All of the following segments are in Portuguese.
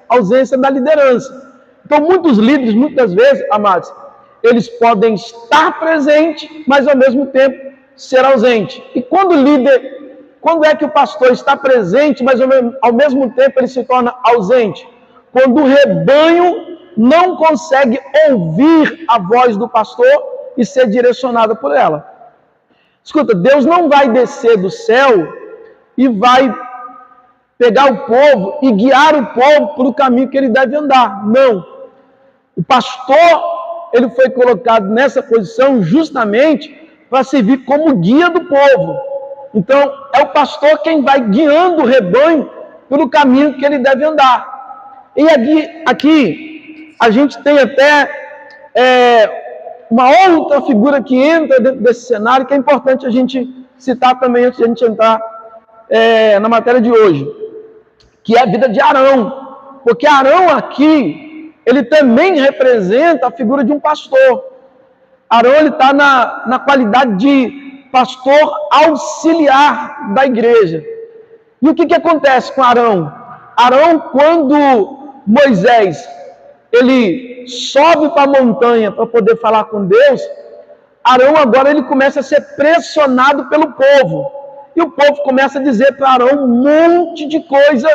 ausência da liderança. Então, muitos líderes, muitas vezes, amados, eles podem estar presentes, mas ao mesmo tempo ser ausente. E quando é que o pastor está presente, mas ao mesmo tempo ele se torna ausente? Quando o rebanho não consegue ouvir a voz do pastor e ser direcionado por ela. Escuta, Deus não vai descer do céu e vai pegar o povo e guiar o povo para o caminho que ele deve andar. Não. O pastor, ele foi colocado nessa posição justamente para servir como guia do povo. Então, é o pastor quem vai guiando o rebanho pelo caminho que ele deve andar. E aqui a gente tem até uma outra figura que entra dentro desse cenário, que é importante a gente citar também antes de a gente entrar na matéria de hoje, que é a vida de Arão. Porque Arão aqui, ele também representa a figura de um pastor. Arão, ele está na qualidade de pastor auxiliar da igreja. E o que acontece com Arão? Arão, quando Moisés, ele sobe para a montanha para poder falar com Deus, Arão agora ele começa a ser pressionado pelo povo. E o povo começa a dizer para Arão um monte de coisa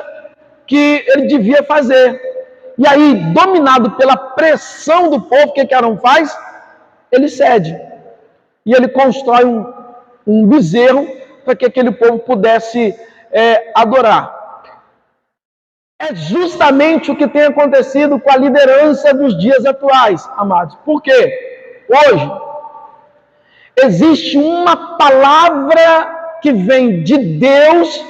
que ele devia fazer. E aí, dominado pela pressão do povo, o que Arão faz? Ele cede. E ele constrói um bezerro para que aquele povo pudesse adorar. É justamente o que tem acontecido com a liderança dos dias atuais, amados. Por quê? Hoje, existe uma palavra que vem de Deus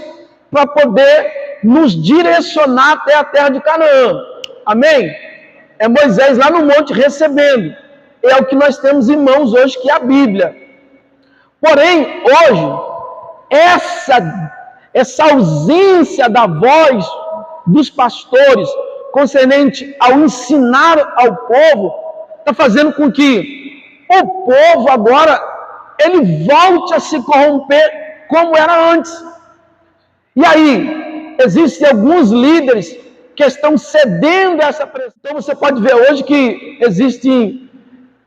para poder nos direcionar até a terra de Canaã. Amém? É Moisés lá no monte recebendo. É o que nós temos em mãos hoje, que é a Bíblia. Porém, hoje, essa ausência da voz dos pastores concernente ao ensinar ao povo, está fazendo com que o povo agora, ele volte a se corromper como era antes. E aí, existem alguns líderes que estão cedendo a essa pressão. Então você pode ver hoje que existem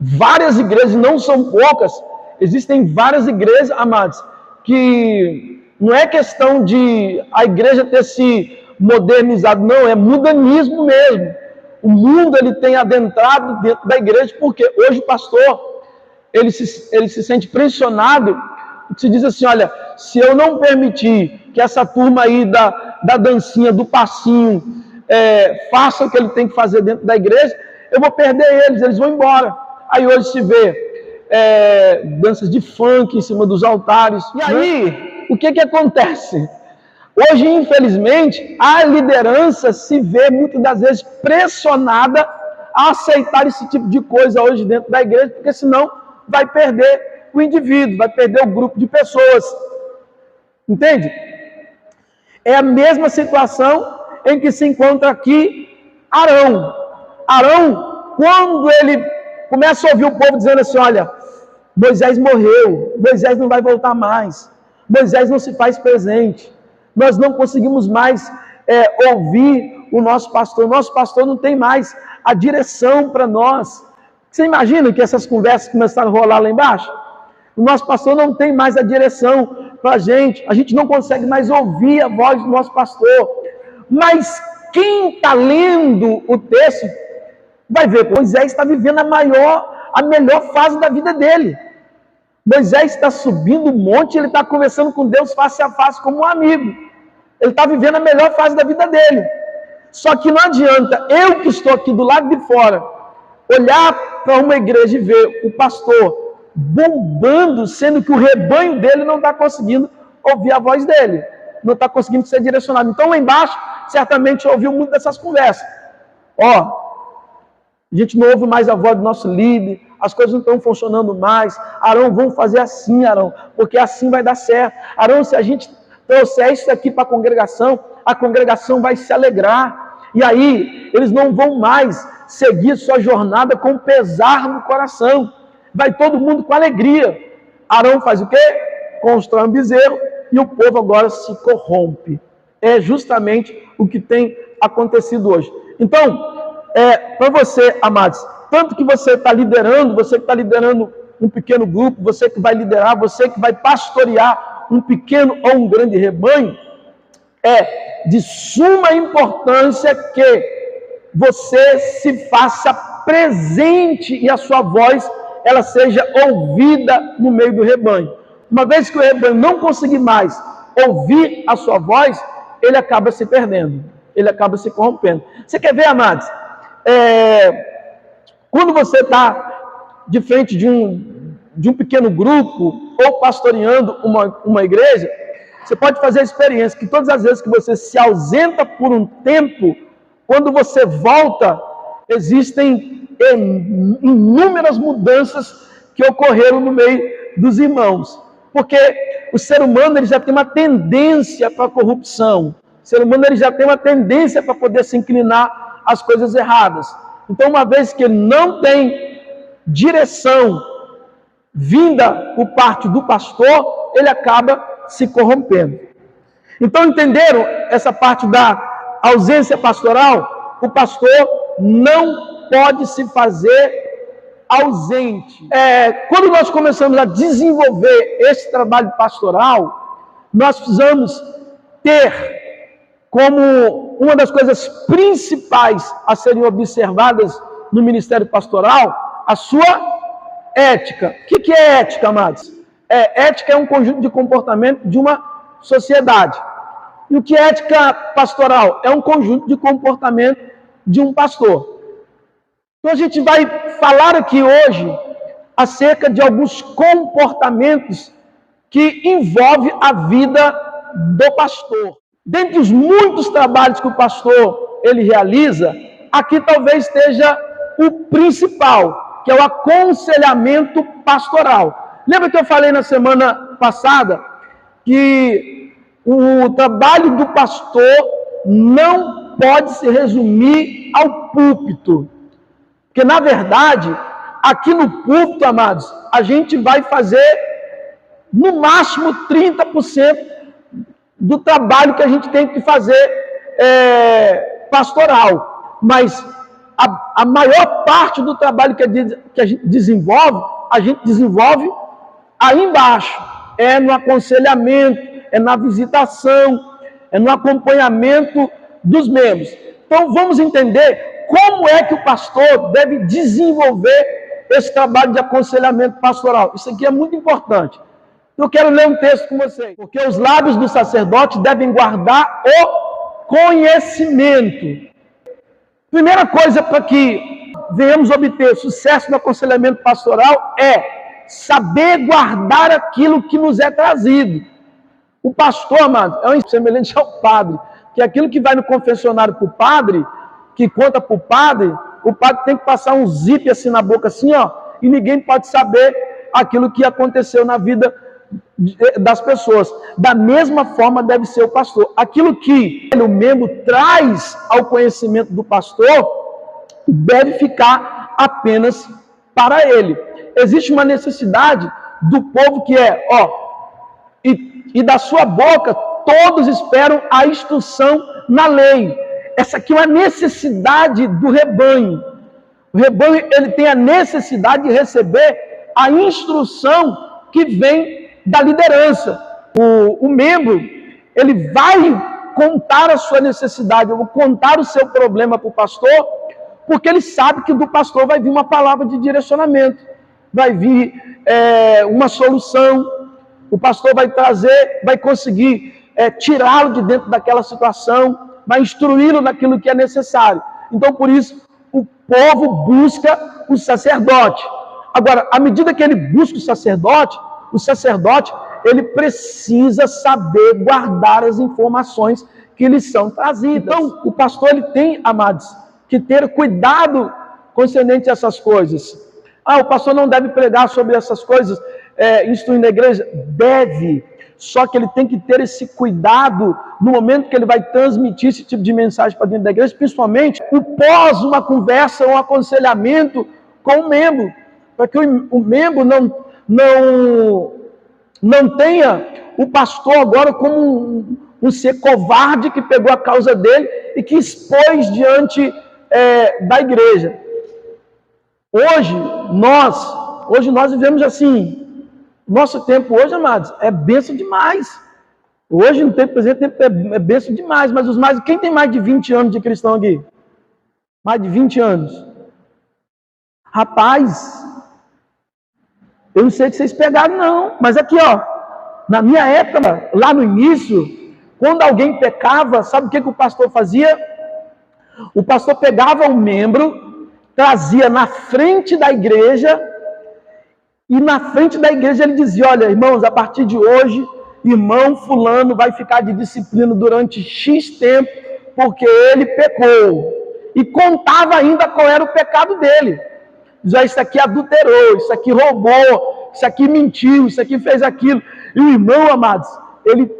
várias igrejas, não são poucas, existem várias igrejas, amados, que não é questão de a igreja ter se modernizado, não, é mundanismo mesmo. O mundo ele tem adentrado dentro da igreja, porque hoje o pastor ele se sente pressionado, se diz assim, olha, se eu não permitir que essa turma aí da dancinha, do passinho, faça o que ele tem que fazer dentro da igreja, eu vou perder eles vão embora. Aí hoje se vê danças de funk em cima dos altares. E aí, o que acontece? Hoje, infelizmente, a liderança se vê muitas das vezes pressionada a aceitar esse tipo de coisa hoje dentro da igreja, porque senão vai perder o indivíduo, vai perder o grupo de pessoas. Entende? É a mesma situação em que se encontra aqui Arão. Arão, quando ele começa a ouvir o povo dizendo assim, olha, Moisés morreu, Moisés não vai voltar mais, Moisés não se faz presente, nós não conseguimos mais ouvir o nosso pastor não tem mais a direção para nós. Você imagina que essas conversas começaram a rolar lá embaixo? O nosso pastor não tem mais a direção para a gente não consegue mais ouvir a voz do nosso pastor. Mas quem está lendo o texto vai ver, Moisés está vivendo a melhor fase da vida dele. Moisés está subindo o monte, ele está conversando com Deus face a face como um amigo. Ele está vivendo a melhor fase da vida dele. Só que não adianta eu que estou aqui do lado de fora olhar para uma igreja e ver o pastor bombando, sendo que o rebanho dele não está conseguindo ouvir a voz dele, não está conseguindo ser direcionado. Então lá embaixo, certamente ouviu muito dessas conversas. A gente não ouve mais a voz do nosso líder, as coisas não estão funcionando mais. Arão, vamos fazer assim, Arão, porque assim vai dar certo. Arão, se a gente trouxer isso aqui para a congregação vai se alegrar. E aí, eles não vão mais seguir sua jornada com pesar no coração. Vai todo mundo com alegria. Arão faz o quê? Constrói um bezerro e o povo agora se corrompe. É justamente o que tem acontecido hoje. Então, para você, amados, tanto que você está liderando, você que está liderando um pequeno grupo, você que vai liderar, você que vai pastorear um pequeno ou um grande rebanho, é de suma importância que você se faça presente e a sua voz ela seja ouvida no meio do rebanho. Uma vez que o rebanho não conseguir mais ouvir a sua voz, ele acaba se perdendo, ele acaba se corrompendo. Você quer ver, amados? Quando você está de frente de um pequeno grupo ou pastoreando uma igreja, você pode fazer a experiência que todas as vezes que você se ausenta por um tempo, quando você volta, existem inúmeras mudanças que ocorreram no meio dos irmãos. Porque o ser humano ele já tem uma tendência para a corrupção. O ser humano ele já tem uma tendência para poder se inclinar às coisas erradas. Então, uma vez que ele não tem direção vinda por parte do pastor, ele acaba se corrompendo. Então, entenderam essa parte da ausência pastoral? O pastor não pode se fazer ausente. Quando nós começamos a desenvolver esse trabalho pastoral, nós precisamos ter como uma das coisas principais a serem observadas no ministério pastoral, a sua ética. O que é ética, amados? Ética é um conjunto de comportamento de uma sociedade. E o que é ética pastoral? É um conjunto de comportamento de um pastor. Então a gente vai falar aqui hoje acerca de alguns comportamentos que envolvem a vida do pastor. Dentre os muitos trabalhos que o pastor ele realiza, aqui talvez esteja o principal, que é o aconselhamento pastoral. Lembra que eu falei na semana passada que o trabalho do pastor não pode se resumir ao púlpito. Porque, na verdade, aqui no púlpito, amados, a gente vai fazer, no máximo, 30% do trabalho que a gente tem que fazer pastoral. Mas a maior parte do trabalho que a gente desenvolve aí embaixo. É no aconselhamento, é na visitação, é no acompanhamento dos membros. Então, vamos entender como é que o pastor deve desenvolver esse trabalho de aconselhamento pastoral. Isso aqui é muito importante. Eu quero ler um texto com vocês. Porque os lábios do sacerdote devem guardar o conhecimento. Primeira coisa para que venhamos obter sucesso no aconselhamento pastoral é saber guardar aquilo que nos é trazido. O pastor, amado, é um semelhante ao padre, que aquilo que vai no confessionário para o padre, que conta para o padre tem que passar um zip assim na boca, assim, ó, e ninguém pode saber aquilo que aconteceu na vida das pessoas. Da mesma forma deve ser o pastor. Aquilo que o membro traz ao conhecimento do pastor deve ficar apenas para ele. Existe uma necessidade do povo que e da sua boca todos esperam a instrução na lei. Essa aqui é uma necessidade do rebanho. O rebanho ele tem a necessidade de receber a instrução que vem da liderança. O membro ele vai contar a sua necessidade, eu vou contar o seu problema para o pastor, porque ele sabe que do pastor vai vir uma palavra de direcionamento, vai vir uma solução. O pastor vai trazer, vai conseguir tirá-lo de dentro daquela situação, vai instruí-lo naquilo que é necessário. Então, por isso, o povo busca o sacerdote. Agora, à medida que ele busca o sacerdote, ele precisa saber guardar as informações que lhe são trazidas. Então, o pastor ele tem, amados, que ter cuidado concernente a essas coisas. O pastor não deve pregar sobre essas coisas, instruindo a igreja? Deve. Só que ele tem que ter esse cuidado no momento que ele vai transmitir esse tipo de mensagem para dentro da igreja, principalmente o pós uma conversa, um aconselhamento com o membro, para que o membro não tenha o pastor agora como um ser covarde que pegou a causa dele e que expôs diante da igreja. Hoje nós vivemos assim. Nosso tempo hoje, amados, é bênção demais. Hoje, no tempo presente, é bênção demais. Mas quem tem mais de 20 anos de cristão aqui? Mais de 20 anos. Rapaz, eu não sei se vocês pegaram, não. Mas aqui, ó, na minha época, lá no início, quando alguém pecava, sabe o que o pastor fazia? O pastor pegava o membro, trazia na frente da igreja, e na frente da igreja ele dizia: olha, irmãos, a partir de hoje, irmão fulano vai ficar de disciplina durante X tempo, porque ele pecou. E contava ainda qual era o pecado dele. Dizia: isso aqui adulterou, isso aqui roubou, isso aqui mentiu, isso aqui fez aquilo. E o irmão, amados, ele,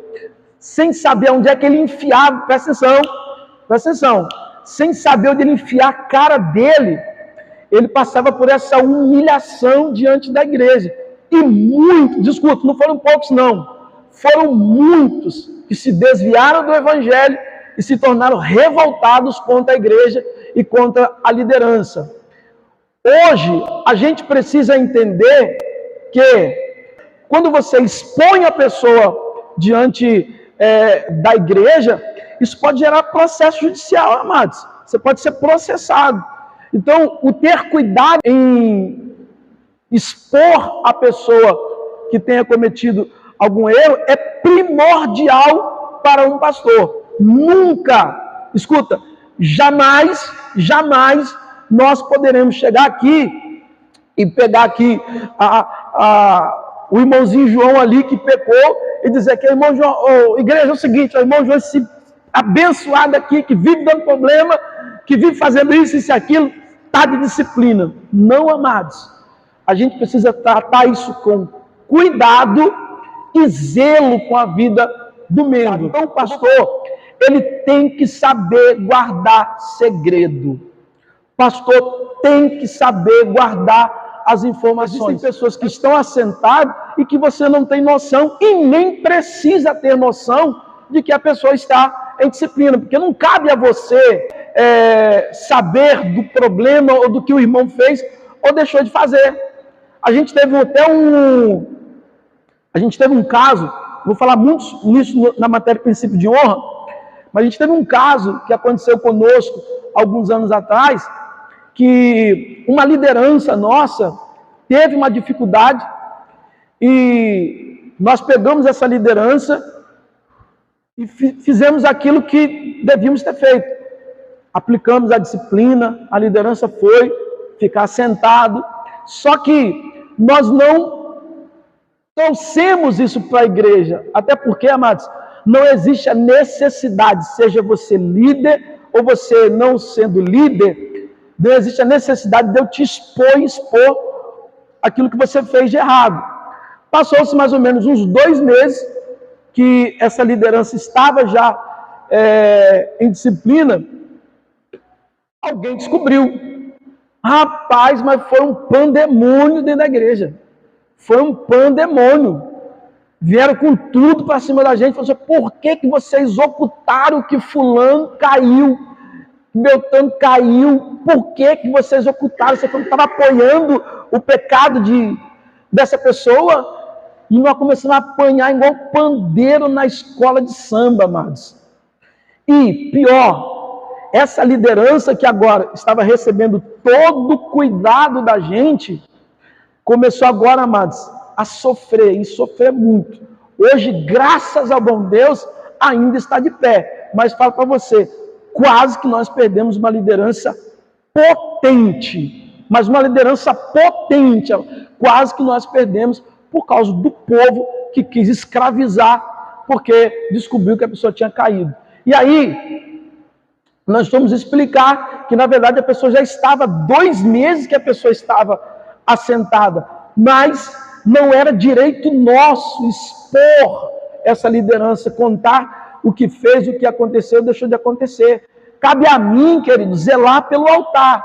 sem saber onde é que ele enfiava, presta atenção, sem saber onde ele enfiar a cara dele, ele passava por essa humilhação diante da igreja. E muitos, desculpa, não foram poucos não, foram muitos que se desviaram do evangelho e se tornaram revoltados contra a igreja e contra a liderança. Hoje, a gente precisa entender que quando você expõe a pessoa diante da igreja, isso pode gerar processo judicial, amados. Você pode ser processado. Então, o ter cuidado em expor a pessoa que tenha cometido algum erro é primordial para um pastor. Nunca, escuta, jamais nós poderemos chegar aqui e pegar aqui o irmãozinho João ali que pecou e dizer que, irmão João, igreja, é o seguinte, o irmão João, esse abençoado aqui que vive dando problema, que vive fazendo isso e aquilo, está de disciplina. Não, amados. A gente precisa tratar isso com cuidado e zelo com a vida do membro. Então, o pastor, ele tem que saber guardar segredo. O pastor tem que saber guardar as informações. Existem pessoas que estão assentadas e que você não tem noção e nem precisa ter noção de que a pessoa está em disciplina, porque não cabe a você saber do problema ou do que o irmão fez ou deixou de fazer. A gente teve até um caso, vou falar muito nisso na matéria princípio de honra, mas a gente teve um caso que aconteceu conosco alguns anos atrás, que uma liderança nossa teve uma dificuldade e nós pegamos essa liderança e fizemos aquilo que devíamos ter feito. Aplicamos a disciplina, a liderança foi ficar sentado, só que nós não trouxemos isso para a igreja, até porque, amados, não existe a necessidade, seja você líder ou você não sendo líder, não existe a necessidade de eu te expor aquilo que você fez de errado. Passou-se mais ou menos uns 2 meses que essa liderança estava já em disciplina, alguém descobriu. Rapaz, mas foi um pandemônio dentro da igreja. Foi um pandemônio. Vieram com tudo para cima da gente. Falaram assim: por que vocês ocultaram que fulano caiu? Beltrano caiu? Por que vocês ocultaram? Você estava apoiando o pecado dessa pessoa? E nós começamos a apanhar igual pandeiro na escola de samba, amados. E pior, essa liderança que agora estava recebendo todo o cuidado da gente, começou agora, amados, a sofrer, e sofrer muito. Hoje, graças ao bom Deus, ainda está de pé. Mas falo para você, quase que nós perdemos uma liderança potente. Mas uma liderança potente, quase que nós perdemos por causa do povo que quis escravizar, porque descobriu que a pessoa tinha caído. E aí, nós vamos explicar que, na verdade, a pessoa já estava 2 meses que a pessoa estava assentada, mas não era direito nosso expor essa liderança, contar o que fez, o que aconteceu, deixou de acontecer. Cabe a mim, querido, zelar pelo altar.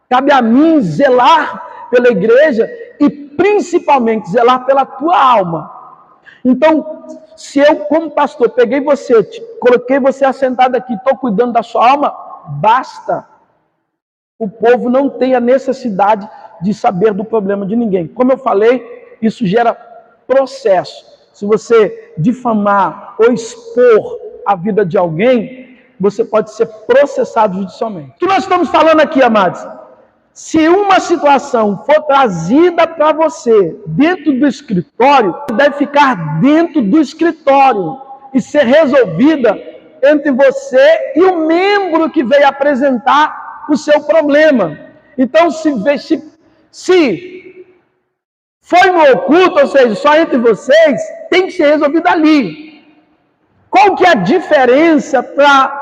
Cabe a mim zelar pela igreja e, principalmente, zelar pela tua alma. Então, se eu, como pastor, peguei você, coloquei você assentado aqui, estou cuidando da sua alma, basta. o povo não tem a necessidade de saber do problema de ninguém. Como eu falei, isso gera processo. Se você difamar ou expor a vida de alguém, você pode ser processado judicialmente. O que nós estamos falando aqui, amados? Se uma situação for trazida para você dentro do escritório, deve ficar dentro do escritório e ser resolvida entre você e o membro que veio apresentar o seu problema. Então, se foi no oculto, ou seja, só entre vocês, tem que ser resolvido ali. Qual que é a diferença para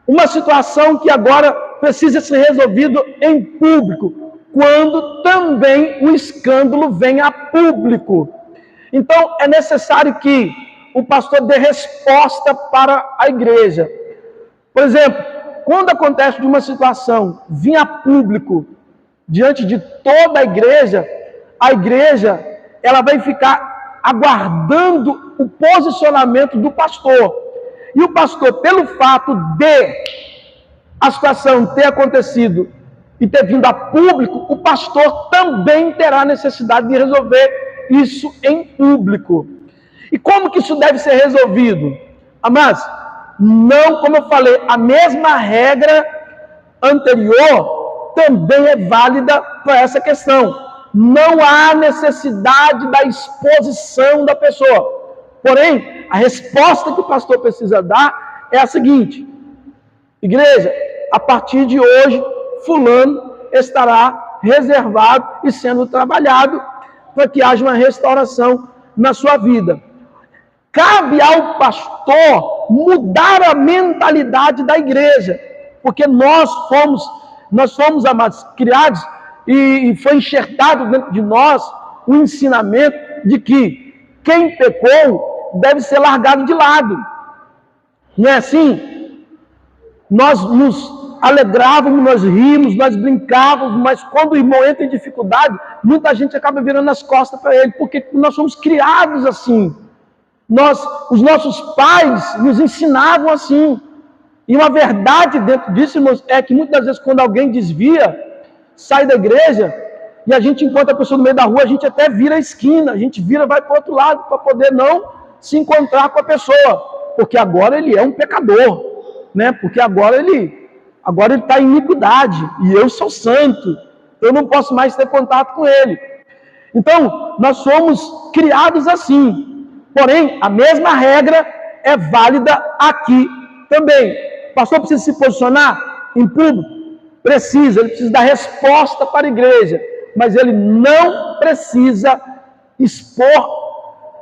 uma situação que agora precisa ser resolvido em público, quando também o escândalo vem a público? Então, é necessário que o pastor dê resposta para a igreja. Por exemplo, quando acontece de uma situação vir a público, diante de toda a igreja ela vai ficar aguardando o posicionamento do pastor. E o pastor, pelo fato de a situação ter acontecido e ter vindo a público, o pastor também terá necessidade de resolver isso em público. E como que isso deve ser resolvido? Amados, não, como eu falei, a mesma regra anterior também é válida para essa questão. Não há necessidade da exposição da pessoa. Porém, a resposta que o pastor precisa dar é a seguinte: igreja, a partir de hoje, fulano estará reservado e sendo trabalhado para que haja uma restauração na sua vida. Cabe ao pastor mudar a mentalidade da igreja, porque nós fomos, amados, criados e foi enxertado dentro de nós o ensinamento de que quem pecou deve ser largado de lado. Não é assim? Nós nos alegrávamos, nós rimos, nós brincávamos, mas quando o irmão entra em dificuldade, muita gente acaba virando as costas para ele, porque nós somos criados assim. Os nossos pais nos ensinavam assim. E uma verdade dentro disso, irmãos, é que muitas vezes quando alguém desvia, sai da igreja, e a gente encontra a pessoa no meio da rua, a gente até vira a esquina, a gente vai para o outro lado, para poder não se encontrar com a pessoa, porque agora ele é um pecador, né? Porque agora ele está em iniquidade, e eu sou santo, eu não posso mais ter contato com ele. Então, nós somos criados assim. Porém, a mesma regra é válida aqui também. O pastor precisa se posicionar em público? Precisa, ele precisa dar resposta para a igreja, mas ele não precisa expor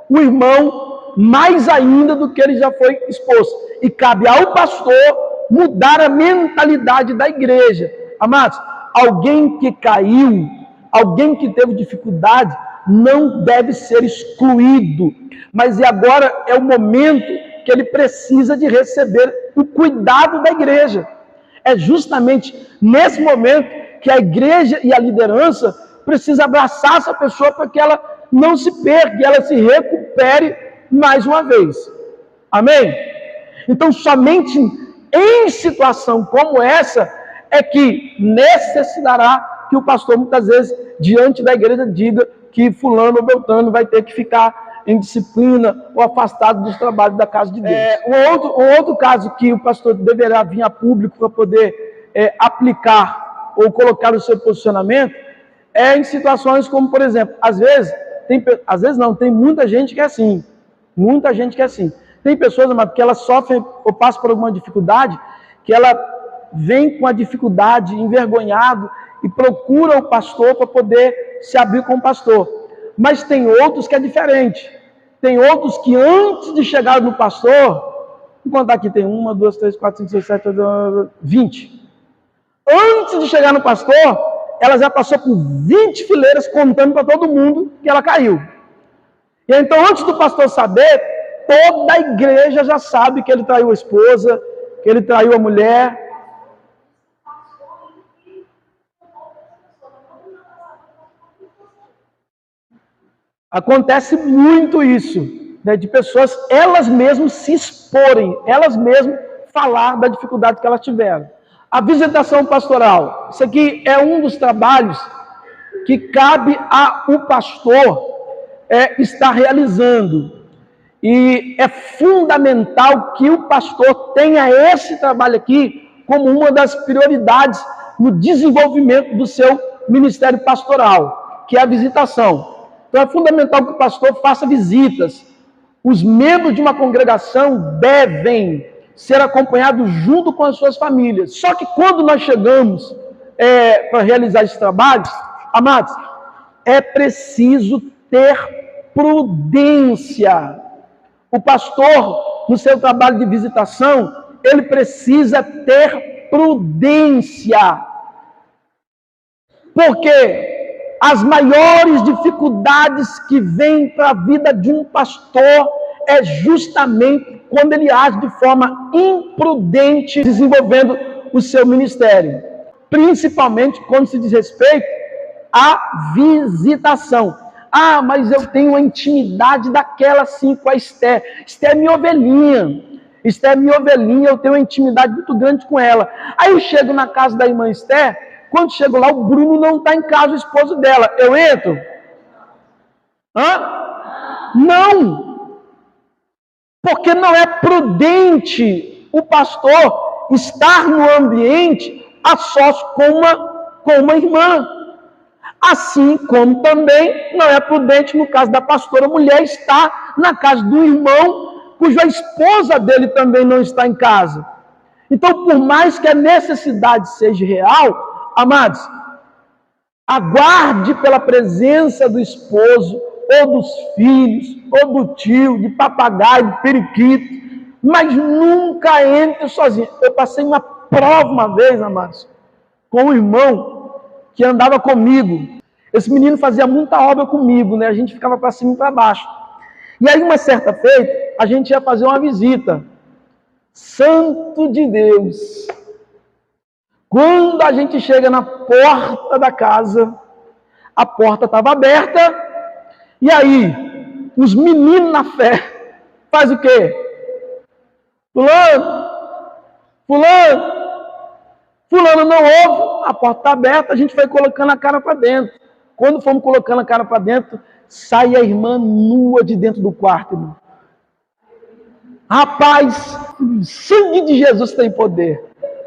o irmão mais ainda do que ele já foi exposto. E cabe ao pastor mudar a mentalidade da igreja. Amados, alguém que caiu, alguém que teve dificuldade, não deve ser excluído, mas agora é o momento que ele precisa de receber o cuidado da igreja. É justamente nesse momento que a igreja e a liderança precisam abraçar essa pessoa para que ela não se perca, que ela se recupere mais uma vez. Amém? Então, somente em situação como essa é que necessitará que o pastor, muitas vezes, diante da igreja, diga que fulano ou beltrano vai ter que ficar em disciplina ou afastado dos trabalhos da casa de Deus. Um outro caso que o pastor deverá vir a público para poder aplicar ou colocar o seu posicionamento é em situações como, por exemplo, tem muita gente que é assim. Muita gente que é assim. Tem pessoas, amado, que elas sofrem ou passam por alguma dificuldade, que ela vem com a dificuldade, envergonhado, e procura o pastor para poder se abrir com o pastor. Mas tem outros que é diferente. Tem outros que antes de chegar no pastor, vou contar aqui, tem 1, 2, 3, 4, 5, 6, 7, 8, 20. Antes de chegar no pastor, ela já passou por 20 fileiras contando para todo mundo que ela caiu. E então, antes do pastor saber, toda a igreja já sabe que ele traiu a esposa, que ele traiu a mulher. Acontece muito isso, né, de pessoas, elas mesmas se exporem, elas mesmas falar da dificuldade que elas tiveram. A visitação pastoral. Isso aqui é um dos trabalhos que cabe ao pastor estar realizando. E é fundamental que o pastor tenha esse trabalho aqui como uma das prioridades no desenvolvimento do seu ministério pastoral, que é a visitação. Então é fundamental que o pastor faça visitas. Os membros de uma congregação devem ser acompanhados junto com as suas famílias. Só que quando nós chegamos para realizar esses trabalhos, amados, é preciso ter prudência. O pastor, no seu trabalho de visitação, ele precisa ter prudência. Porque as maiores dificuldades que vêm para a vida de um pastor é justamente quando ele age de forma imprudente, desenvolvendo o seu ministério. Principalmente quando se diz respeito à visitação. Ah, mas eu tenho uma intimidade daquela assim com a Esther. Esther é minha ovelhinha. Esther é minha ovelhinha, eu tenho uma intimidade muito grande com ela. Aí eu chego na casa da irmã Esther, quando chego lá, o Bruno não está em casa, o esposo dela. Eu entro? Não! Porque não é prudente o pastor estar no ambiente a sós com uma irmã. Assim como também não é prudente, no caso da pastora mulher, estar na casa do irmão, cuja esposa dele também não está em casa. Então, por mais que a necessidade seja real, amados, aguarde pela presença do esposo, ou dos filhos, ou do tio, de papagaio, de periquito, mas nunca entre sozinho. Eu passei uma prova uma vez, amados, com um irmão que andava comigo. Esse menino fazia muita obra comigo, né? A gente ficava para cima e para baixo. E aí, uma certa feita, a gente ia fazer uma visita. Santo de Deus! Quando a gente chega na porta da casa, a porta estava aberta, e aí, os meninos na fé fazem o quê? Fulano não ouve, a porta está aberta, a gente foi colocando a cara para dentro. Quando fomos colocando a cara para dentro, sai a irmã nua de dentro do quarto, irmão. Rapaz, o sangue de Jesus tem poder.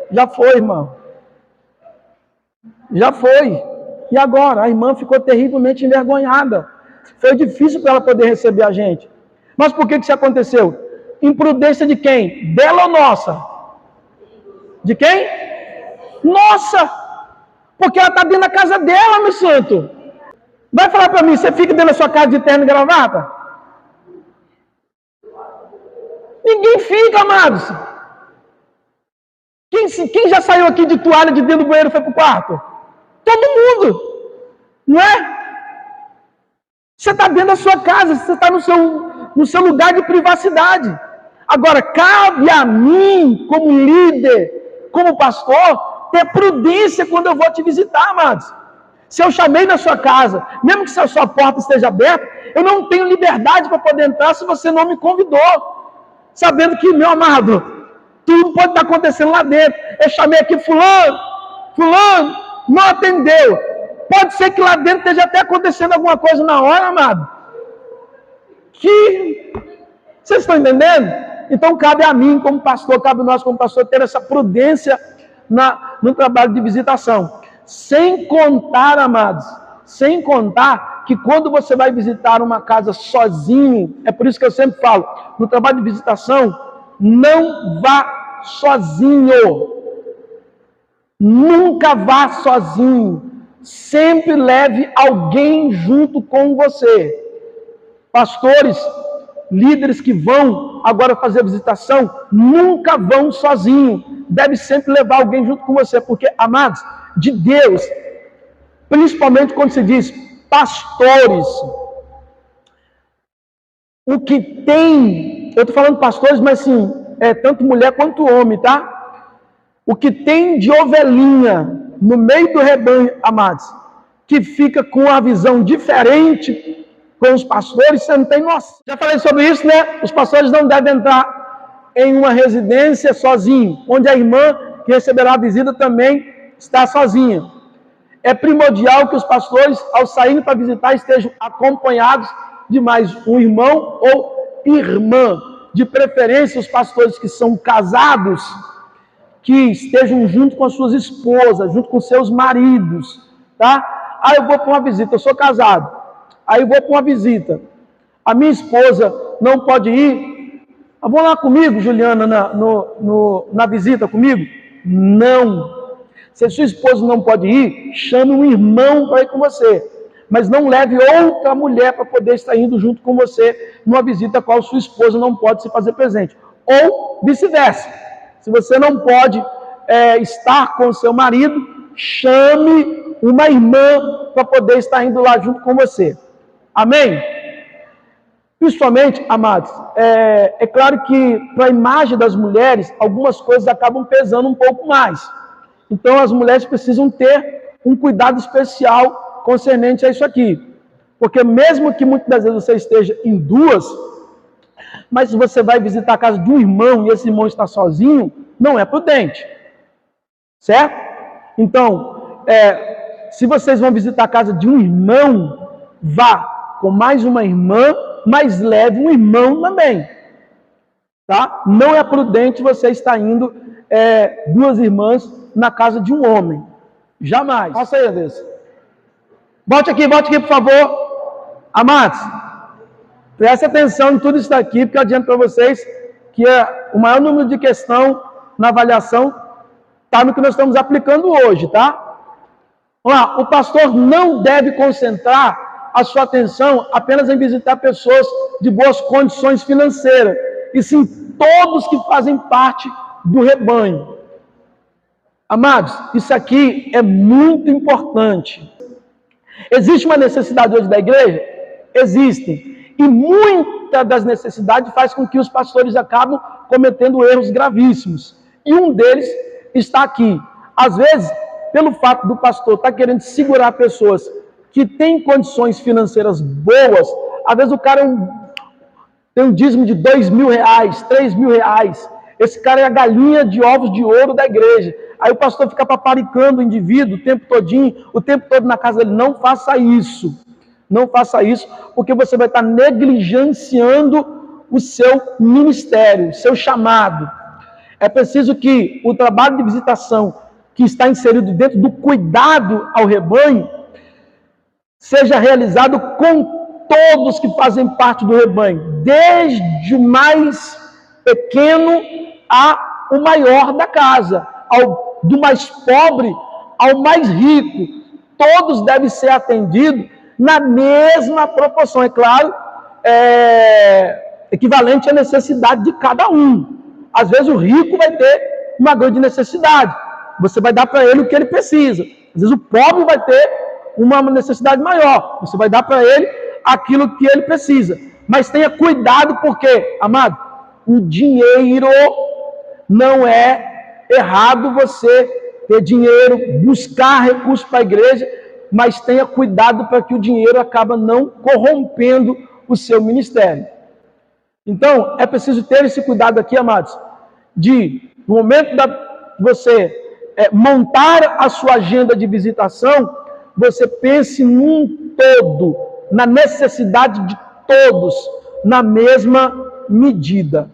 Já foi, irmão. Já foi. E agora? A irmã ficou terrivelmente envergonhada. Foi difícil para ela poder receber a gente. Mas por que isso aconteceu? Imprudência de quem? Dela ou nossa? De quem? Nossa! Porque ela está dentro da casa dela, meu santo. Vai falar para mim, você fica dentro da sua casa de terno e gravata? Ninguém fica, amados. Quem já saiu aqui de toalha de dentro do banheiro e foi para o quarto? Todo mundo. Não é? Você está dentro da sua casa, você está no seu lugar de privacidade. Agora, cabe a mim, como líder, como pastor, ter prudência quando eu vou te visitar, amados. Se eu chamei na sua casa, mesmo que a sua porta esteja aberta, eu não tenho liberdade para poder entrar se você não me convidou. Sabendo que, meu amado, tudo pode estar acontecendo lá dentro. Eu chamei aqui fulano, não atendeu. Pode ser que lá dentro esteja até acontecendo alguma coisa na hora, amado. Vocês estão entendendo? Então cabe a mim como pastor, cabe a nós como pastor ter essa prudência no trabalho de visitação. Sem contar, amados, sem contar que quando você vai visitar uma casa sozinho, é por isso que eu sempre falo, no trabalho de visitação, não vá sozinho. Nunca vá sozinho. Sempre leve alguém junto com você. Pastores, líderes que vão agora fazer a visitação, nunca vão sozinho. Deve sempre levar alguém junto com você, porque, amados, de Deus, principalmente quando se diz pastores, o que tem, eu estou falando pastores, mas sim, tanto mulher quanto homem, tá? O que tem de ovelhinha no meio do rebanho, amados, que fica com uma visão diferente com os pastores, você não tem noção. Já falei sobre isso, né? Os pastores não devem entrar em uma residência sozinho, onde a irmã que receberá a visita também está sozinha. É primordial que os pastores, ao saírem para visitar, estejam acompanhados de mais um irmão ou irmã. De preferência, os pastores que são casados, que estejam junto com as suas esposas, junto com seus maridos, tá? Eu vou para uma visita, eu sou casado. Aí eu vou para uma visita. A minha esposa não pode ir. Vão lá comigo, Juliana, na visita comigo? Não. Se a sua esposa não pode ir, chame um irmão para ir com você. Mas não leve outra mulher para poder estar indo junto com você numa visita a qual sua esposa não pode se fazer presente. Ou vice-versa. Se você não pode estar com o seu marido, chame uma irmã para poder estar indo lá junto com você. Amém? Principalmente, amados, é claro que para a imagem das mulheres, algumas coisas acabam pesando um pouco mais. Então, as mulheres precisam ter um cuidado especial concernente a isso aqui. Porque mesmo que muitas das vezes você esteja em duas, mas se você vai visitar a casa de um irmão e esse irmão está sozinho, não é prudente. Certo? Então, se vocês vão visitar a casa de um irmão, vá com mais uma irmã, mas leve um irmão também. Tá? Não é prudente você estar indo duas irmãs na casa de um homem. Jamais. Faça aí, Andressa. Volte aqui, por favor. Amados, preste atenção em tudo isso daqui, porque eu adianto para vocês que o maior número de questão na avaliação está no que nós estamos aplicando hoje, tá? Vamos lá, o pastor não deve concentrar a sua atenção apenas em visitar pessoas de boas condições financeiras, e sim todos que fazem parte do rebanho. Amados, isso aqui é muito importante. Existe uma necessidade hoje da igreja? Existe. E muitas das necessidades faz com que os pastores acabam cometendo erros gravíssimos. E um deles está aqui. Às vezes, pelo fato do pastor estar querendo segurar pessoas que têm condições financeiras boas, às vezes o cara tem um dízimo de R$2.000, R$3.000. Esse cara é a galinha de ovos de ouro da igreja. Aí o pastor fica paparicando o indivíduo o tempo todo na casa dele. Não faça isso. Não faça isso, porque você vai estar negligenciando o seu ministério, o seu chamado. É preciso que o trabalho de visitação que está inserido dentro do cuidado ao rebanho seja realizado com todos que fazem parte do rebanho, desde o mais pequeno ao maior da casa, do mais pobre ao mais rico. Todos devem ser atendidos na mesma proporção, é claro, equivalente à necessidade de cada um. Às vezes o rico vai ter uma grande necessidade, você vai dar para ele o que ele precisa. Às vezes o pobre vai ter uma necessidade maior, você vai dar para ele aquilo que ele precisa. Mas tenha cuidado, porque, amado, o dinheiro não é errado você ter dinheiro, buscar recursos para a igreja, mas tenha cuidado para que o dinheiro acaba não corrompendo o seu ministério. Então, é preciso ter esse cuidado aqui, amados, no momento de você montar a sua agenda de visitação, você pense num todo, na necessidade de todos, na mesma medida.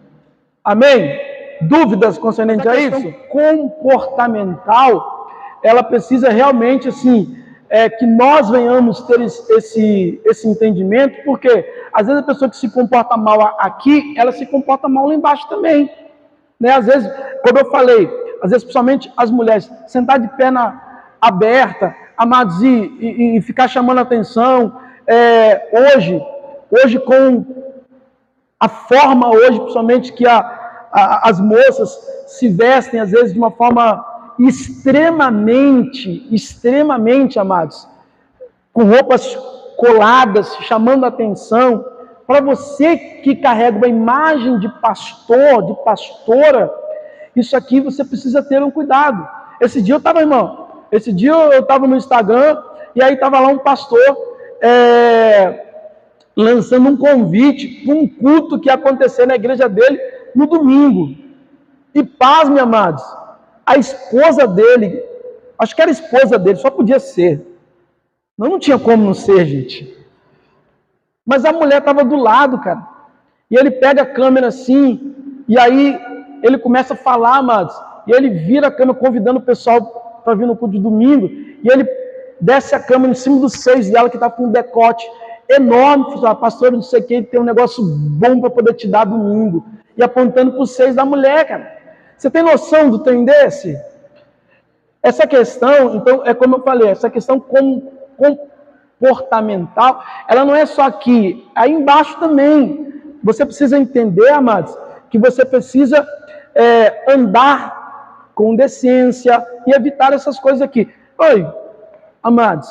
Amém? Dúvidas concernentes a isso? Comportamental, ela precisa realmente, assim, que nós venhamos ter esse entendimento, porque às vezes a pessoa que se comporta mal aqui, ela se comporta mal lá embaixo também. Né? Às vezes, como eu falei, às vezes principalmente as mulheres, sentar de perna aberta, amados, e ficar chamando a atenção, hoje com a forma, principalmente que as moças se vestem, às vezes, de uma forma extremamente, amados, com roupas coladas, chamando a atenção. Para você que carrega uma imagem de pastor, de pastora, isso aqui você precisa ter um cuidado. Esse dia eu estava no Instagram, e aí estava lá um pastor lançando um convite para um culto que ia acontecer na igreja dele no domingo. E pasme, amados, A esposa dele, acho que era a esposa dele, só podia ser. Não tinha como não ser, gente. Mas a mulher estava do lado, cara. E ele pega a câmera assim, e aí ele começa a falar, amados. E ele vira a câmera convidando o pessoal para vir no culto de domingo. E ele desce a câmera em cima dos seios dela, que está com um decote enorme. Fala, pastor, não sei quem, tem um negócio bom para poder te dar domingo. E apontando para os seios da mulher, cara. Você tem noção do trem desse? Essa questão, então, é como eu falei, essa questão comportamental, ela não é só aqui, aí embaixo também. Você precisa entender, amados, que você precisa andar com decência e evitar essas coisas aqui. Oi, amados,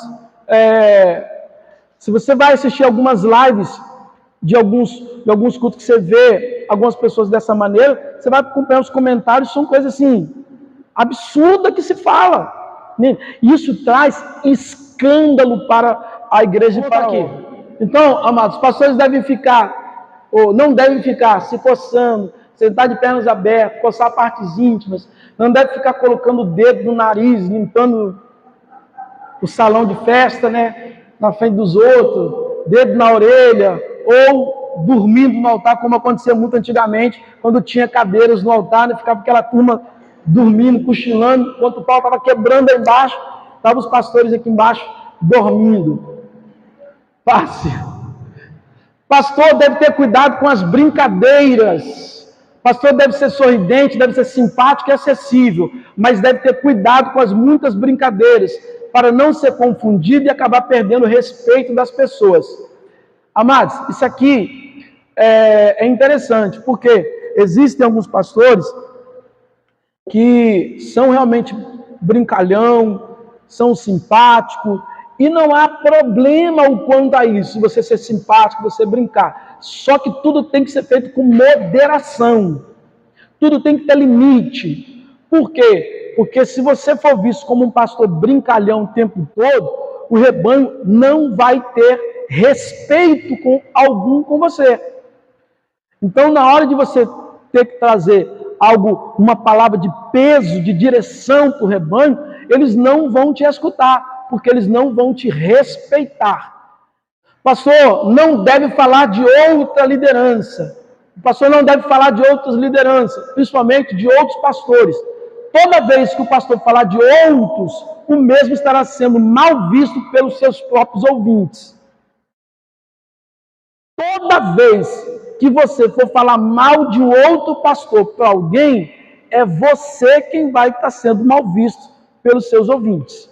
se você vai assistir algumas lives de alguns cultos que você vê algumas pessoas dessa maneira, você vai acompanhar os comentários, são coisas assim, absurdas que se fala. Isso traz escândalo para a igreja e para aqui. Então, amados, os pastores devem ficar, ou não devem ficar se coçando, sentar de pernas abertas, coçar partes íntimas, não deve ficar colocando o dedo no nariz, limpando o salão de festa, né, na frente dos outros, dedo na orelha, ou dormindo no altar, como acontecia muito antigamente, quando tinha cadeiras no altar, né, ficava aquela turma dormindo, cochilando, enquanto o pau estava quebrando aí embaixo, estavam os pastores aqui embaixo dormindo. Passe. Pastor deve ter cuidado com as brincadeiras. Pastor deve ser sorridente, deve ser simpático e acessível, mas deve ter cuidado com as muitas brincadeiras, para não ser confundido e acabar perdendo o respeito das pessoas. Amados, isso aqui é interessante, porque existem alguns pastores que são realmente brincalhão, são simpáticos, e não há problema o quanto a isso, você ser simpático, você brincar. Só que tudo tem que ser feito com moderação. Tudo tem que ter limite. Por quê? Porque se você for visto como um pastor brincalhão o tempo todo, o rebanho não vai ter respeito algum com você. Então, na hora de você ter que trazer uma palavra de peso, de direção para o rebanho, eles não vão te escutar, porque eles não vão te respeitar. Pastor, não deve falar de outra liderança. O pastor não deve falar de outras lideranças, principalmente de outros pastores. Toda vez que o pastor falar de outros, o mesmo estará sendo mal visto pelos seus próprios ouvintes. Toda vez que você for falar mal de um outro pastor para alguém, é você quem vai estar sendo mal visto pelos seus ouvintes.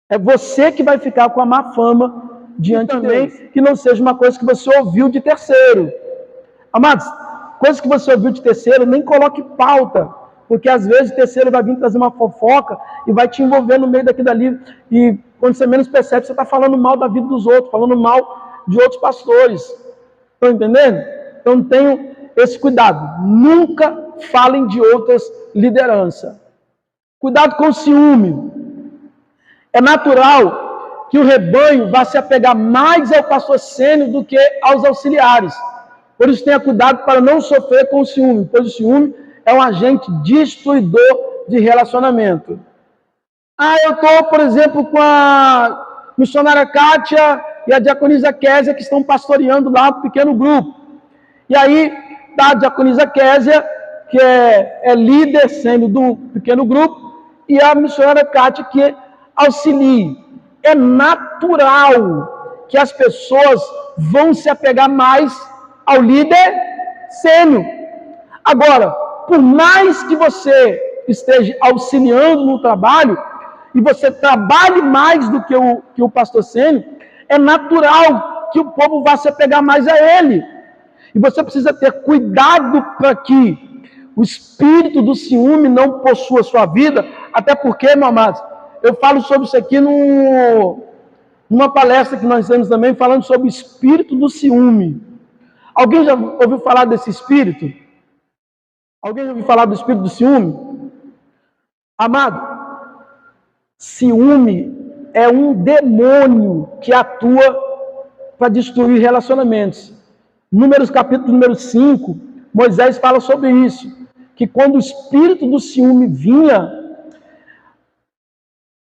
É você que vai ficar com a má fama diante deles, que não seja uma coisa que você ouviu de terceiro. Amados, coisas que você ouviu de terceiro, nem coloque pauta, porque às vezes o terceiro vai vir trazer uma fofoca e vai te envolver no meio daquilo ali, e quando você menos percebe, você está falando mal da vida dos outros, falando mal de outros pastores. Estão entendendo? Então tenham esse cuidado. Nunca falem de outras lideranças. Cuidado com o ciúme. É natural que o rebanho vá se apegar mais ao pastor sênior do que aos auxiliares. Por isso tenha cuidado para não sofrer com o ciúme, pois o ciúme é um agente destruidor de relacionamento. Eu estou, por exemplo, com a missionária Kátia e a diaconisa Késia, que estão pastoreando lá um pequeno grupo. E aí, a diaconisa Késia, que é líder sendo do pequeno grupo, e a missionária Kátia, que auxilia. É natural que as pessoas vão se apegar mais ao líder sênior. Agora, por mais que você esteja auxiliando no trabalho, e você trabalhe mais do que o pastor sênior, é natural que o povo vá se apegar mais a ele. E você precisa ter cuidado para que o espírito do ciúme não possua sua vida, até porque, meu amado, eu falo sobre isso aqui numa palestra que nós temos também, falando sobre o espírito do ciúme. Alguém já ouviu falar desse espírito? Alguém já ouviu falar do espírito do ciúme? Amado, ciúme é um demônio que atua para destruir relacionamentos. Números capítulo número 5, Moisés fala sobre isso, que quando o espírito do ciúme vinha,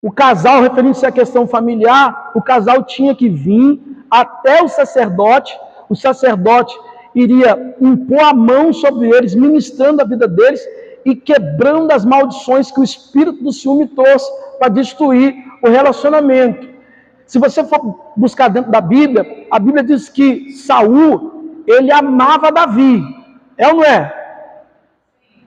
o casal, referindo-se à questão familiar, o casal tinha que vir até o sacerdote iria impor a mão sobre eles, ministrando a vida deles e quebrando as maldições que o espírito do ciúme trouxe para destruir o relacionamento. Se você for buscar dentro da Bíblia, a Bíblia diz que Saul, ele amava Davi. É ou não é?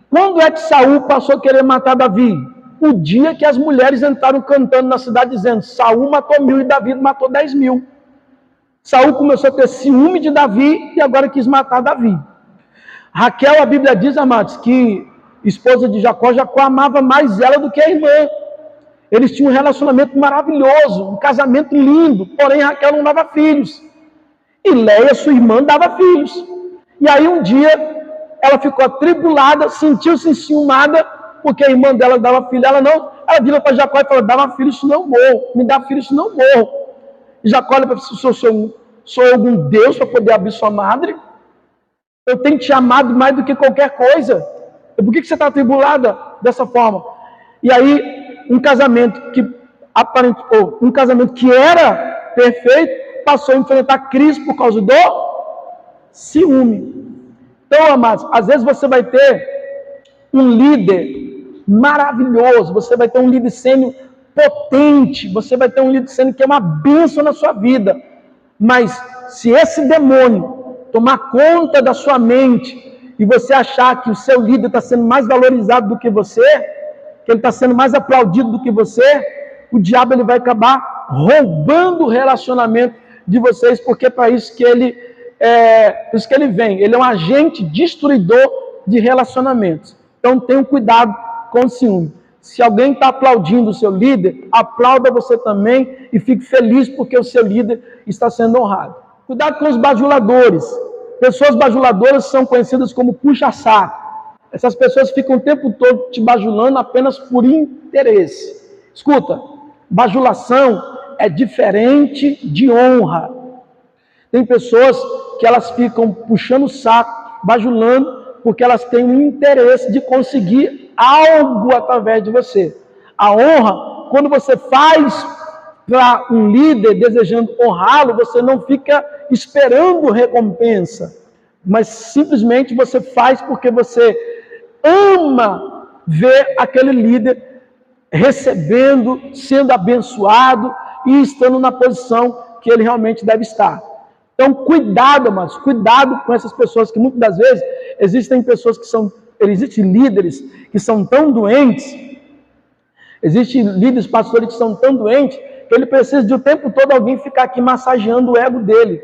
Quando é que Saul passou a querer matar Davi? O dia que as mulheres entraram cantando na cidade dizendo: Saul matou 1000 e Davi matou 10.000. Saul começou a ter ciúme de Davi e agora quis matar Davi. Raquel, a Bíblia diz, amados, que esposa de Jacó amava mais ela do que a irmã. Eles tinham um relacionamento maravilhoso, um casamento lindo, porém Raquel não dava filhos. E Leia, sua irmã, dava filhos. E aí um dia ela ficou atribulada, sentiu-se enciumada, porque a irmã dela dava filho, ela não. Ela virou para Jacó e falou: dava filho, isso não morro. Me dá filho, isso não morro. E Jacó olha para ele: sou algum Deus para poder abrir sua madre? Eu tenho te amado mais do que qualquer coisa. Por que você está atribulada dessa forma? E aí, um casamento que era perfeito, passou a enfrentar crise por causa do ciúme. Então, amados, às vezes você vai ter um líder maravilhoso, você vai ter um líder sênior potente, você vai ter um líder sênior que é uma bênção na sua vida. Mas se esse demônio tomar conta da sua mente e você achar que o seu líder está sendo mais valorizado do que você, que ele está sendo mais aplaudido do que você, o diabo ele vai acabar roubando o relacionamento de vocês, porque é para isso que ele vem. Ele é um agente destruidor de relacionamentos. Então tenham cuidado com o ciúme. Se alguém está aplaudindo o seu líder, aplauda você também e fique feliz porque o seu líder está sendo honrado. Cuidado com os bajuladores. Pessoas bajuladoras são conhecidas como puxa-saco. Essas pessoas ficam o tempo todo te bajulando apenas por interesse. Escuta, bajulação é diferente de honra. Tem pessoas que elas ficam puxando o saco, bajulando, porque elas têm um interesse de conseguir algo através de você. A honra, quando você faz para um líder desejando honrá-lo, você não fica esperando recompensa, mas simplesmente você faz porque você ama ver aquele líder recebendo, sendo abençoado e estando na posição que ele realmente deve estar. Então, cuidado, amados, cuidado com essas pessoas que muitas das vezes existem líderes que são tão doentes, existem líderes, pastores que são tão doentes, que ele precisa de o tempo todo alguém ficar aqui massageando o ego dele.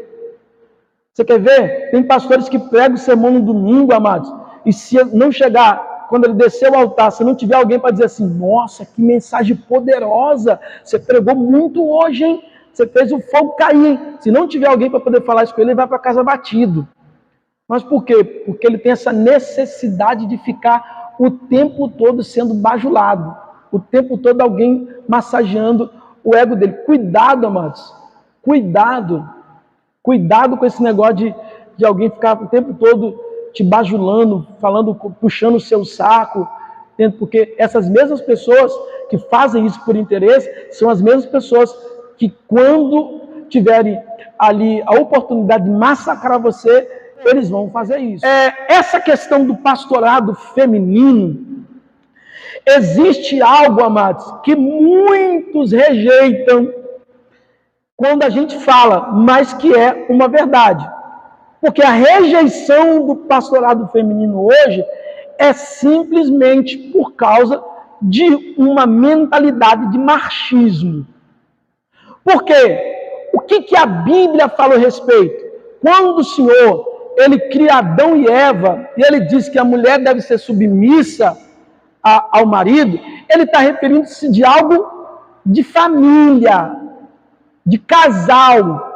Você quer ver? Tem pastores que pregam o sermão no domingo, amados, e se não chegar, quando ele descer o altar, se não tiver alguém para dizer assim: nossa, que mensagem poderosa, você pregou muito hoje, hein? Você fez o fogo cair, hein? Se não tiver alguém para poder falar isso com ele, ele vai para casa batido. Mas por quê? Porque ele tem essa necessidade de ficar o tempo todo sendo bajulado, o tempo todo alguém massageando o ego dele. Cuidado, amados, cuidado com esse negócio de alguém ficar o tempo todo te bajulando, falando, puxando o seu saco, porque essas mesmas pessoas que fazem isso por interesse são as mesmas pessoas que, quando tiverem ali a oportunidade de massacrar você, eles vão fazer isso. Essa questão do pastorado feminino, existe algo, amados, que muitos rejeitam quando a gente fala, mas que é uma verdade. Porque a rejeição do pastorado feminino hoje é simplesmente por causa de uma mentalidade de machismo. Por quê? O que a Bíblia fala a respeito? Quando o Senhor, ele cria Adão e Eva, e ele diz que a mulher deve ser submissa ao marido, ele está referindo-se de algo de família, de casal.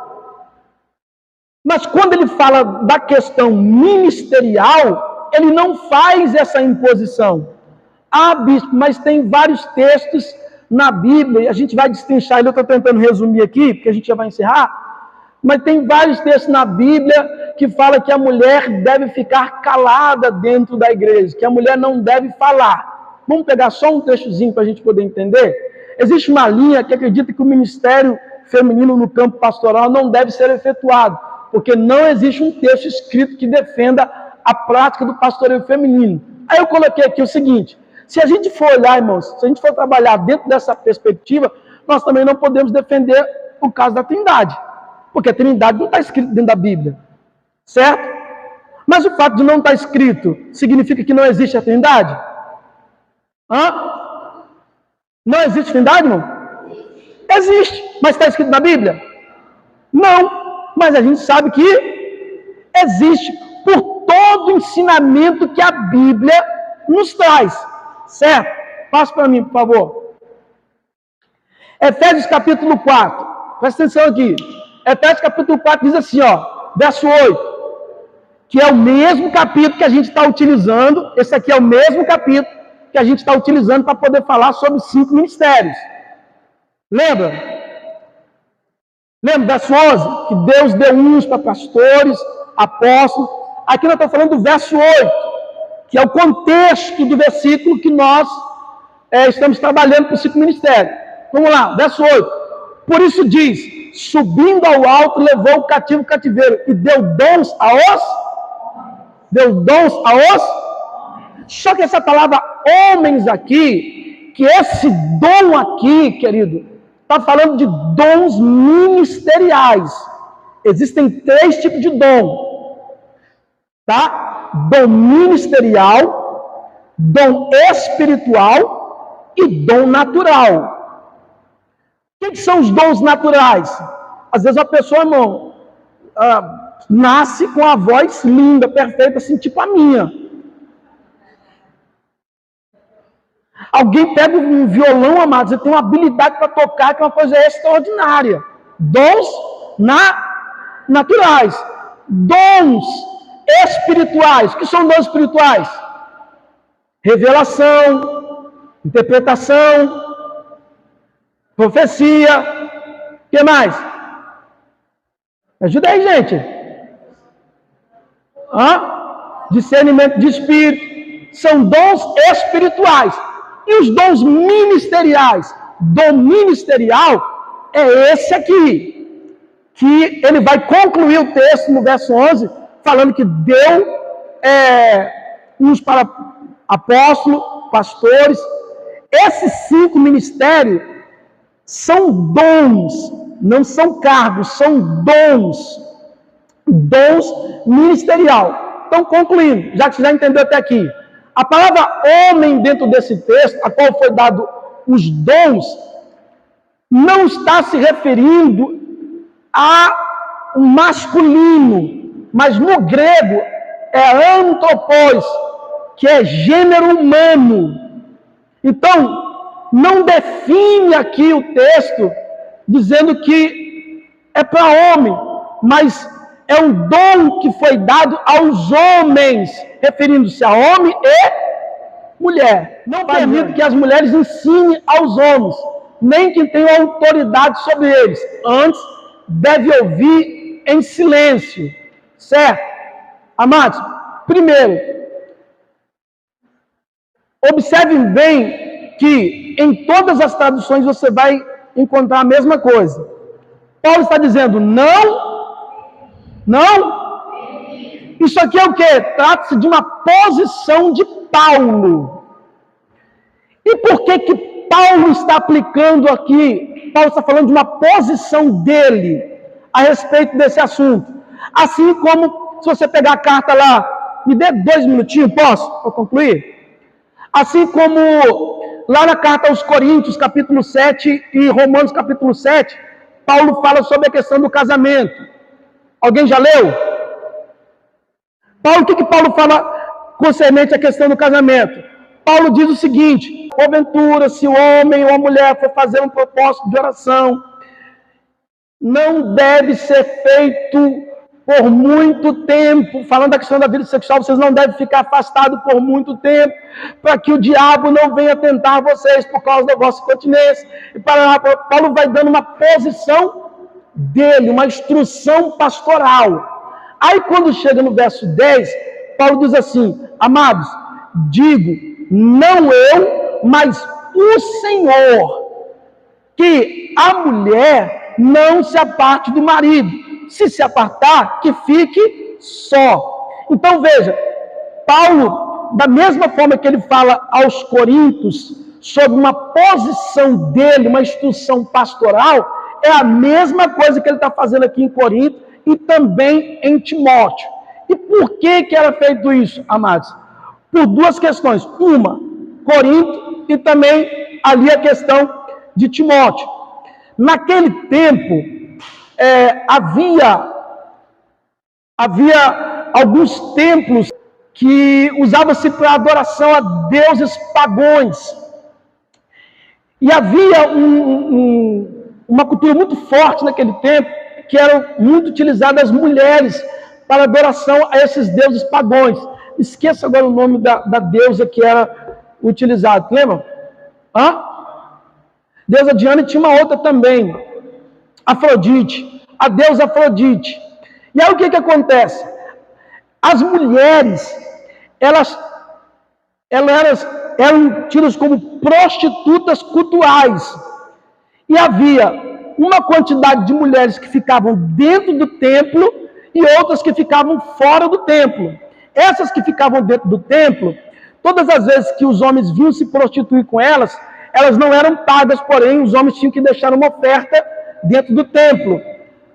Mas quando ele fala da questão ministerial, ele não faz essa imposição. Ah, bispo, mas tem vários textos na Bíblia, e a gente vai destrinchar, eu estou tentando resumir aqui, porque a gente já vai encerrar, Mas tem vários textos na Bíblia que falam que a mulher deve ficar calada dentro da igreja, que a mulher não deve falar. Vamos pegar só um trechozinho para a gente poder entender? Existe uma linha que acredita que o ministério feminino no campo pastoral não deve ser efetuado, porque não existe um texto escrito que defenda a prática do pastoreio feminino. Aí eu coloquei aqui o seguinte: se a gente for olhar, irmãos, se a gente for trabalhar dentro dessa perspectiva, nós também não podemos defender o caso da Trindade, porque a Trindade não está escrito dentro da Bíblia, certo? Mas o fato de não estar escrito significa que não existe a Trindade? Não existe Trindade, irmão? Existe, mas está escrito na Bíblia? Não, mas a gente sabe que existe por todo o ensinamento que a Bíblia nos traz, certo? Passa para mim, por favor. Efésios capítulo 4, presta atenção aqui. Efésios capítulo 4 diz assim, verso 8, que é o mesmo capítulo que a gente está utilizando, esse aqui é o mesmo capítulo que a gente está utilizando para poder falar sobre 5 ministérios. Lembra? Lembra, verso 11? Que Deus deu uns para pastores, apóstolos. Aqui nós estamos falando do verso 8, que é o contexto do versículo que nós estamos trabalhando para os 5 ministérios. Vamos lá, verso 8. Por isso diz, subindo ao alto, levou o cativo cativeiro e deu dons aos. Só que essa palavra homens aqui, que esse dom aqui, querido, está falando de dons ministeriais. Existem 3 tipos de dom, tá? Dom ministerial, dom espiritual e dom natural. O que são os dons naturais? Às vezes a pessoa, irmão, nasce com a voz linda, perfeita, assim, tipo a minha. Alguém pega um violão, amados, e tem uma habilidade para tocar, que é uma coisa extraordinária. Dons naturais. Dons espirituais. O que são dons espirituais? Revelação, interpretação, profecia. O que mais? Ajuda aí, gente. Discernimento de espírito. São dons espirituais. E os dons ministeriais? Dom ministerial é esse aqui, que ele vai concluir o texto no verso 11, falando que deu uns para apóstolos, pastores. Esses 5 ministérios são dons, não são cargos, são dons ministerial. Então, concluindo, já que você já entendeu até aqui, a palavra homem dentro desse texto, a qual foi dado os dons, não está se referindo a um masculino, mas no grego é antropos, que é gênero humano. Então, não define aqui o texto dizendo que é para homem, mas é um dom que foi dado aos homens, referindo-se a homem e mulher. Não permito que as mulheres ensinem aos homens, nem que tenham autoridade sobre eles. Antes, deve ouvir em silêncio. Certo? Amados, primeiro, observem bem que em todas as traduções você vai encontrar a mesma coisa. Paulo está dizendo não. Isso aqui é o quê? Trata-se de uma posição de Paulo. E por que Paulo está aplicando aqui? Paulo está falando de uma posição dele a respeito desse assunto. Assim como, se você pegar a carta lá, me dê 2 minutinhos, posso? Para concluir? Assim como lá na carta aos Coríntios, capítulo 7 e Romanos, capítulo 7, Paulo fala sobre a questão do casamento. Alguém já leu? Paulo, o que Paulo fala concernente à questão do casamento? Paulo diz o seguinte: porventura, se o homem ou a mulher for fazer um propósito de oração, não deve ser feito por muito tempo. Falando da questão da vida sexual, vocês não devem ficar afastados por muito tempo, para que o diabo não venha tentar vocês por causa da vossa continência. E Paulo vai dando uma posição dele, uma instrução pastoral. Aí quando chega no verso 10, Paulo diz assim: amados, digo, não eu, mas o Senhor, que a mulher não se aparte do marido. Se se apartar, que fique só. Então veja, Paulo, da mesma forma que ele fala aos Coríntios sobre uma posição dele, uma instrução pastoral, é a mesma coisa que ele está fazendo aqui em Corinto e também em Timóteo. E por que era feito isso, amados? Por duas questões. Uma, Corinto, e também ali a questão de Timóteo. Naquele tempo, havia alguns templos que usavam-se para adoração a deuses pagãos. E havia uma cultura muito forte naquele tempo, que eram muito utilizadas as mulheres para adoração a esses deuses pagãos. Esqueça agora o nome da deusa que era utilizada, lembra? Deusa Diana, e tinha uma outra também, Afrodite, a deusa Afrodite. E aí o que acontece? As mulheres, elas eram tidas como prostitutas cultuais. E havia uma quantidade de mulheres que ficavam dentro do templo e outras que ficavam fora do templo. Essas que ficavam dentro do templo, todas as vezes que os homens vinham se prostituir com elas, elas não eram pagas, porém os homens tinham que deixar uma oferta dentro do templo,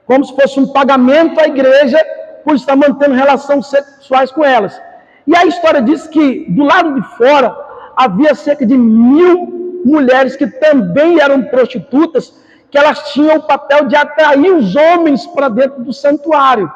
como se fosse um pagamento à igreja por estar mantendo relações sexuais com elas. E a história diz que do lado de fora havia cerca de 1000 mulheres que também eram prostitutas, que elas tinham o papel de atrair os homens para dentro do santuário.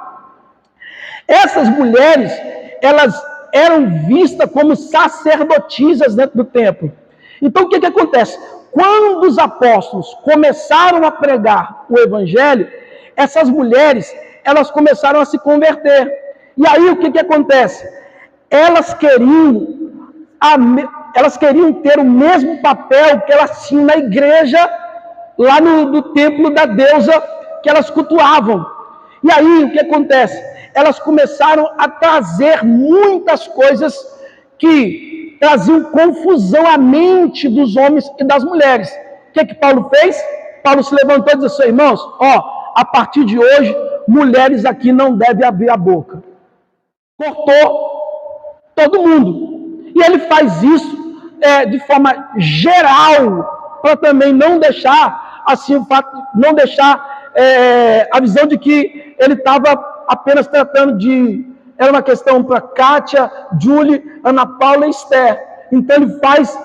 Essas mulheres, elas eram vistas como sacerdotisas dentro do templo. Então o que acontece? Quando os apóstolos começaram a pregar o evangelho, essas mulheres, elas começaram a se converter. E aí o que acontece? Elas queriam ter o mesmo papel que elas tinham na igreja, lá no templo da deusa que elas cultuavam. E aí o que acontece? Elas começaram a trazer muitas coisas que traziam confusão à mente dos homens e das mulheres. O que Paulo fez? Paulo se levantou e disse assim: irmãos, a partir de hoje, mulheres aqui não devem abrir a boca. Cortou todo mundo. E ele faz isso de forma geral, para também não deixar assim, o fato, não deixar a visão de que ele estava apenas tratando era uma questão para Kátia, Julie, Ana Paula e Esther. Então ele faz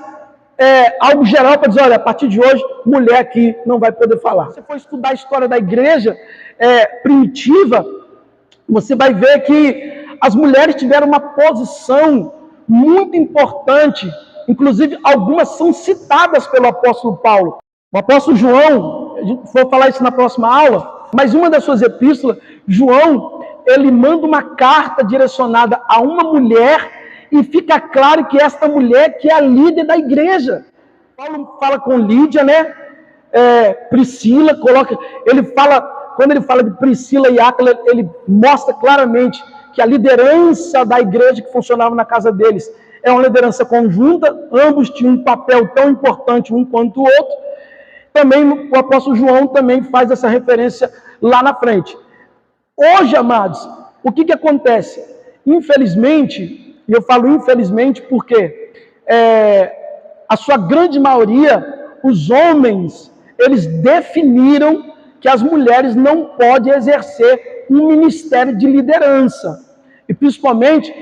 algo geral para dizer: olha, a partir de hoje, mulher aqui não vai poder falar. Se você for estudar a história da igreja primitiva, você vai ver que as mulheres tiveram uma posição muito importante. Inclusive, algumas são citadas pelo apóstolo Paulo. O apóstolo João, a gente vai falar isso na próxima aula, mas uma das suas epístolas, João, ele manda uma carta direcionada a uma mulher e fica claro que esta mulher que é a líder da igreja. Paulo fala com Lídia, né? Priscila, quando ele fala de Priscila e Áquila, ele mostra claramente que a liderança da igreja que funcionava na casa deles é uma liderança conjunta, ambos tinham um papel tão importante um quanto o outro. Também o apóstolo João também faz essa referência lá na frente. Hoje, amados, o que acontece? Infelizmente, e eu falo infelizmente porque a sua grande maioria, os homens, eles definiram que as mulheres não podem exercer um ministério de liderança. E principalmente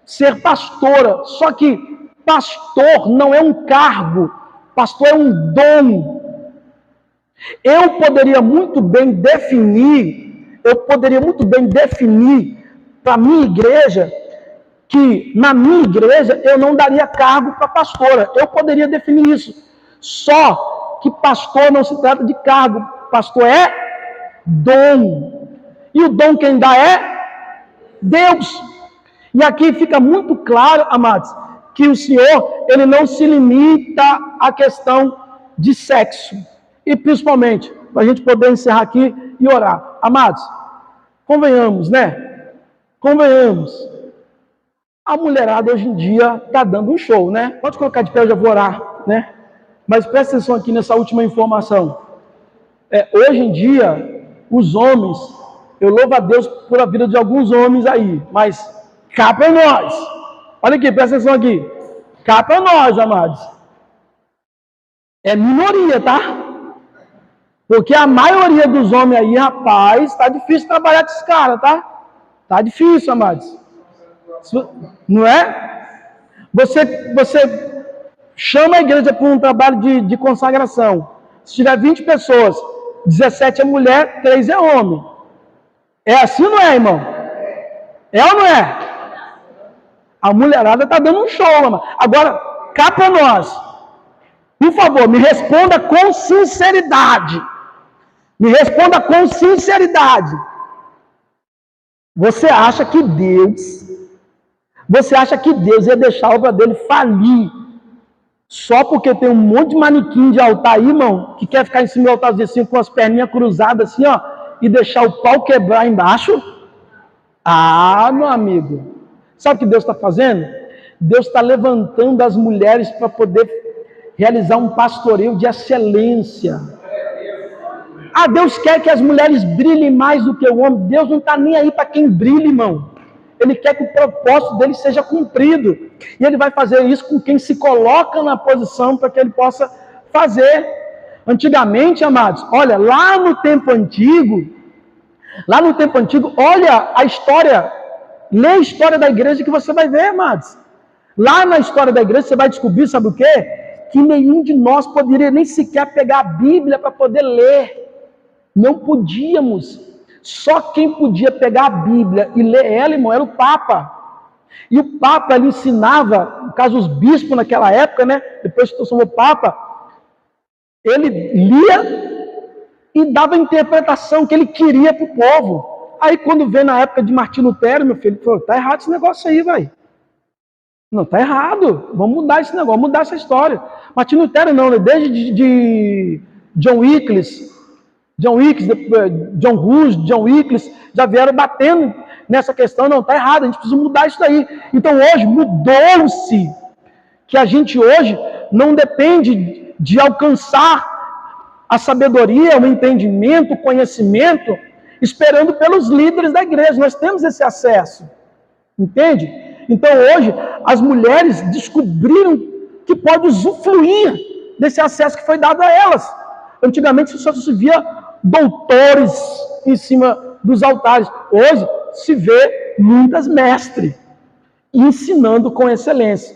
ser pastora. Só que pastor não é um cargo, pastor é um dom. Eu poderia muito bem definir para a minha igreja que na minha igreja eu não daria cargo para pastora. Eu poderia definir isso. Só que pastor não se trata de cargo, pastor é dom. E o dom quem dá é Deus. E aqui fica muito claro, amados, que o Senhor, ele não se limita à questão de sexo. E principalmente, para a gente poder encerrar aqui e orar. Amados, convenhamos, né? Convenhamos. A mulherada hoje em dia está dando um show, né? Pode colocar de pé, eu já vou orar, né? Mas presta atenção aqui nessa última informação. Hoje em dia, os homens, eu louvo a Deus por a vida de alguns homens aí, mas cá para nós. Olha aqui, presta atenção aqui. Cá para nós, amados. É minoria, tá? Porque a maioria dos homens aí, rapaz, tá difícil trabalhar com esses caras, tá? Tá difícil, amados. Não é? Você chama a igreja para um trabalho de consagração. Se tiver 20 pessoas, 17 é mulher, 3 é homem. É assim ou não é, irmão? É ou não é? A mulherada tá dando um show, mano. Agora, cá para nós. Por favor, me responda com sinceridade. Me responda com sinceridade. Você acha que Deus ia deixar a obra dele falir só porque tem um monte de manequim de altar aí, irmão, que quer ficar em cima do altarzinho assim, com as perninhas cruzadas assim, ó, e deixar o pau quebrar embaixo? Ah, meu amigo. Sabe o que Deus está fazendo? Deus está levantando as mulheres para poder realizar um pastoreio de excelência. Ah, Deus quer que as mulheres brilhem mais do que o homem. Deus não está nem aí para quem brilha, irmão. Ele quer que o propósito dele seja cumprido. E ele vai fazer isso com quem se coloca na posição para que ele possa fazer. Antigamente, amados, olha, lá no tempo antigo, olha a história, lê a história da igreja que você vai ver, amados. Lá na história da igreja você vai descobrir, sabe o quê? Que nenhum de nós poderia nem sequer pegar a Bíblia para poder ler. Não podíamos. Só quem podia pegar a Bíblia e ler ela, irmão, era o Papa. E o Papa, ele ensinava, no caso os bispos naquela época, né? Depois que transformou o Papa, ele lia e dava a interpretação que ele queria para o povo. Aí quando veio na época de Martinho Lutero, meu filho, ele falou, tá errado esse negócio aí, vai. Não, tá errado. Vamos mudar esse negócio, vamos mudar essa história. Martinho Lutero não, né? Desde John Wycliffe, John Hus, John Wycliffe, já vieram batendo nessa questão. Não, está errado, a gente precisa mudar isso daí. Então hoje mudou-se, que a gente hoje não depende de alcançar a sabedoria, o entendimento, o conhecimento, esperando pelos líderes da igreja. Nós temos esse acesso, entende? Então hoje as mulheres descobriram que pode usufruir desse acesso que foi dado a elas. Antigamente só se via doutores em cima dos altares. Hoje se vê muitas mestres ensinando com excelência.